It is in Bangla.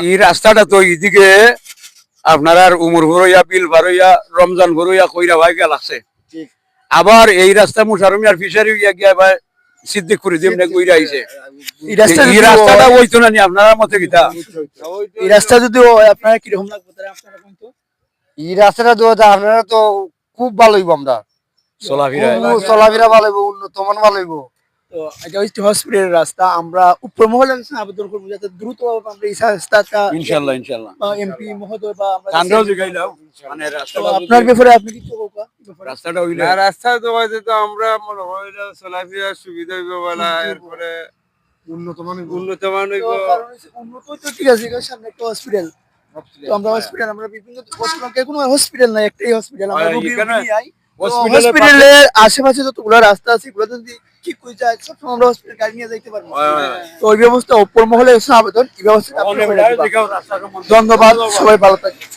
এই রাস্তাটা তো এইদিকে আপনার আর উমর ভরইয়া বিল ভরইয়া রমজান ভরইয়া কইরা ভাই গেল আছে ঠিক। আবার এই রাস্তা মুশারফ মিয়ার ফিশারি গিয়া ভাই সিদ্দিকপুরে যেমনে কইরা আইছে এই রাস্তা এই যদি রাস্তাটা হয়- হইতো না নি আপনারা মতে কিতা এই রাস্তা যদি হয়, আপনারা কিরকম লাগবে তাহলে আপনারা কোন তো এই রাস্তাটা তো আপনারা তো খুব ভালো হইব আমরা চলাফেরা চলাফেরা ভালো হইব উন্নত মান ভালো হইব তো এটা হচ্ছে হসপিটালের রাস্তা আমরা উপর মহলের কাছে আবেদন করবো যাতে দ্রুত আমরা এই রাস্তাটা ইনশাআল্লাহ ইনশাআল্লাহ এমপি মহোদয় বা আমরা কান্দাও জিগাইলাও মানে তো রাস্তাটা আপনার ব্যাপারে আপনি কিছু বলবা রাস্তাটা হইলে রাস্তা তো হয়তো তো আমরা মনে হয় চলাফেরার সুবিধা হইব বলা এরপরে উন্নত মান উন্নত মান হইব কারণ হচ্ছে উন্নত তো ঠিক আছে এখানে সামনে একটা হসপিটাল তো আমরা হসপিটাল আমরা বিভিন্ন হসপিটাল কোনো হসপিটাল নাই একটাই হসপিটাল আমরা রোগী এখানে নিয়ে আই হসপিটালের হসপিটালের আশেপাশে যতগুলো রাস্তা আছে এগুলো যদি ঠিক হয়ে যায় সবসময় আমরা হসপিটাল গাড়ি নিয়ে যাইতে পারবো তো ওই ব্যবস্থা উপর মহলে এসে আবেদন এই ব্যবস্থা অনেক রাস্তাটা ধন্যবাদ সবাই ভালো থাকবেন